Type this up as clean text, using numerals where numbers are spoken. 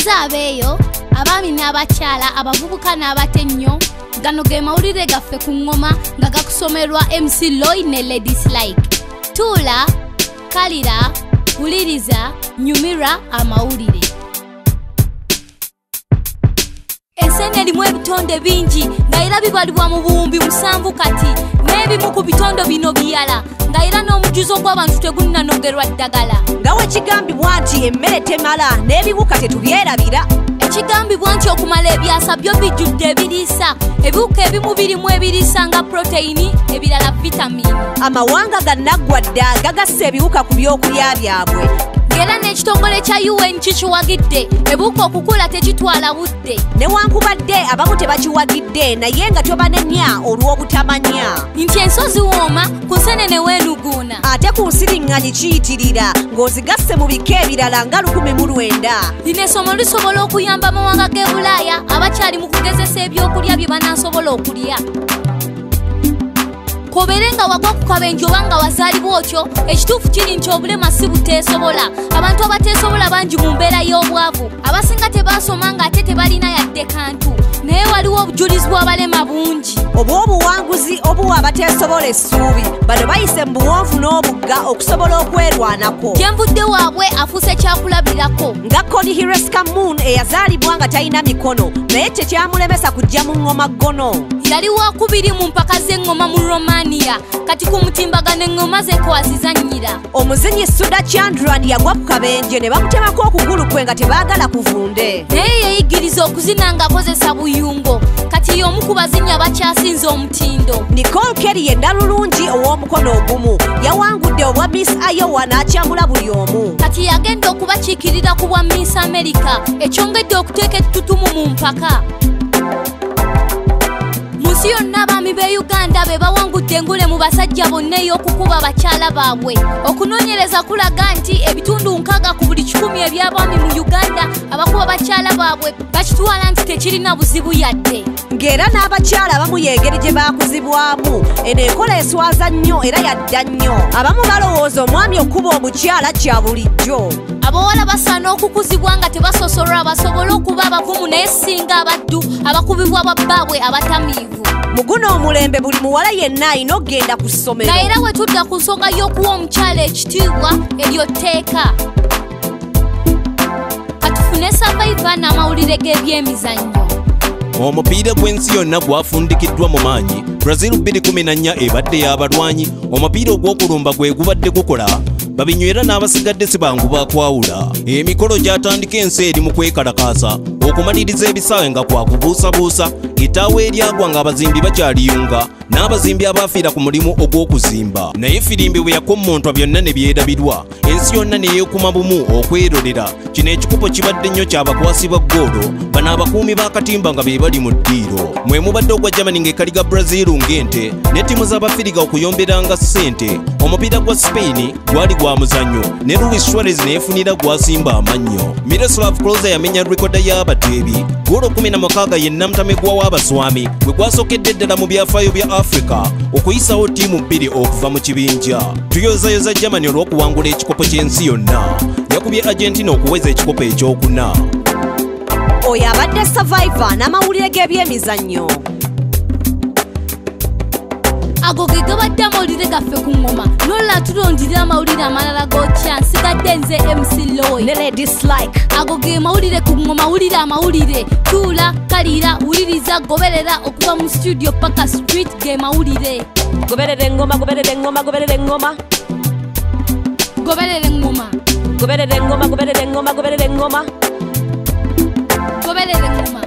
Muze abeeyo abaami n'abakyala abavubuka n'abatennyo gano ge mawulire gaffe ku ngoma nga gakusomerwa MC Loy ne Ladies Like. Tuula, kalira, wuliriza, nyumira amawulire. Ensenene erimu ebitonde bingi nga era bibalibwa mu buwumbi 7 kati n'ebimu ku bitondo bino biyala nga era n'omujuzo gw'abantu tegunnanogerwa ddagala. Nga wekigambibwa nti emmere temala n'ebiwuka tetubyerabira. Ekigambibwa nti okumala ebyasa byo bijjudde ebiriisa. Ebiwuka ebimu birimu ebiriisa nga proteini, ebirala vitamini. Amawanga gannaggwa dda gagasse ebiwuka ku byokulya byabwe. Era n'ekitongole kya UN kikiwagidde ebiwuka okukula tekitwala budde. Newankubadde abamu tebakiwagidde naye nga tobanenya olw'obutamanya nti ensozi wooma ku nsenene weenuguuna ate ku nsiriŋŋanyi kiyitirira ng'ozigasse mu bika ebirala nga 1900. Lino essomo lisobola okuyamba amawanga g'e Bulaaya abakyali mu kugezesa ebyokulya bye banaasobola okulya. Kobere nga wagwa ku kabenje oba nga wazaalibwa otyo, ekituufu kiri nti obulema si buteesobola. Abantu abateesobola bangi mu mbeera y'obwavu, abasinga tebaasoma ng'ate tebalina yadde kantu, naye waliwo obujulizi bw'abalema bungi. Obw'obuwanguzi obuwa abateesobola essuubi, bano bayise mu buwonvu n'obugga okusobola okwerwanako. Kyenvudde waabwe afuuse kyakulabirako. Nga Connie Hireska Moon eyazaalibwa nga talina mikono, naye tekyamulemesa kujja mu ngoma ggono. Yali wakubiri mu mpaka z'engoma mu Romania, kati ku mutimbagano engoma ze kwazizannyira. Omuzinyi Suda Chandran yagwa ku kabenje ne bamutemako okugulu kwe nga tebaagala kuvunde. Naye yeeyigiriza okuzina ng'akozesa buyungo, kati y'omu ku bazinyi abakyasinze omutindo. Nicole Kelly yendalulungi ow'omukono ogumu yawangudde obwa Miss Iowa n'akyamula buli omu. Kati yagenda okubakiikirira ku bwa Miss America ekyongedde okuteeka ettutumu mu mpaka. Munsi yonna abaami b'e Uganda be bawangudde engule mu basajja bonna ey'okukuba bakyala baabwe. Okunoonyereza kulaga nti ebitundu 6 ku buli 100 eby'abaami mu Uganda abakuba bakyala baabwe bakitwala nti tekirina buzibu yadde. Ng'era n'abakyala abamu yeegeri gye baakuzibwamu. Eno enkola eswaza nnyo era yadda nnyo. Abamu balowooza omwami okuba omukyala kya bulijjo. Abawala basaana okukuzibwa nga tebasosolwa basobole okuba abavumu naye singa abaddu abakubibwa babbaabwe abatamiivu. Mu guno omulembe buli muwala yenna alina okgenda ku ssomero. Nga era bwe tudda ku nsonga y'okuwa omukyala ekitiibwa eryo tteeka. Katufune Survivor n'amawulire g'ebyemizannyo. Omupiira gw'ensi yonna gwafundikiddwa mu maanyi. Brazil 2014 ebadde y'abalwanyi. Omupiira ogw'okulumba gwe gubadde gukola. Babinywera n'abasigadde si bangu bakwawula. Emikolo gyatandika ensi eri mu kwekalakaasa okumaliriza ebisaawe nga kwakubuusabuusa. Ettaawo eryagwa ng'abazimbi bakyaliyunga n'abazimbi abafiira ku mulimu ogw'okuzimba. Naye firimbi bwe yakommontwa byonna ne byerabirwa. Ensi yonna ne yeekuma bumu okwerolera. Kino ekikupo kibadde nnyo ky'abakwasi ba ggoolo bano abakuumi b'akatimba nga be bali mu ddiiro. Mwe mubadde ogwa Germany ng'ekaliga Brazil ng'ente ne ttiimu z'Abafiriga okuyomberanga ssente. Omupiira gwa Spain gwali gwa muzannyo ne Luis Suarez neefunira gwasimba amannyo. Miroslav Klose yamenya rekoda y'abateebi ggoolo 16 ye nnamutamegwa w'Abaswami bwe gwasokedde ddala mu byafaayo bya Africa okuyisawo ttiimu 2 okuva mu kibinja. Tuyozayoza Germany olw'okuwangula ekikopo ky'ensi yonna. Yakubye Argentina okuweza ekikopo ekyokuna. Oyo abadde Survivor n'amawulire g'ebyemizannyo. Ago ge gabadde amawulire gaffe ku ngoma. Nola tulondira amawulire amalala g'okya nsigadde nze MC Loy ne Ladies Like. Ago ge mawulire ku ngoma, wulira amawulire. Tuula, kalira, wuliriza, goberera okuva mu studio paka street ge mawulire. Goberera engoma, goberera engoma, goberera engoma. Goberera engoma. Goberera engoma, goberera engoma, goberera engoma. Goberera engoma.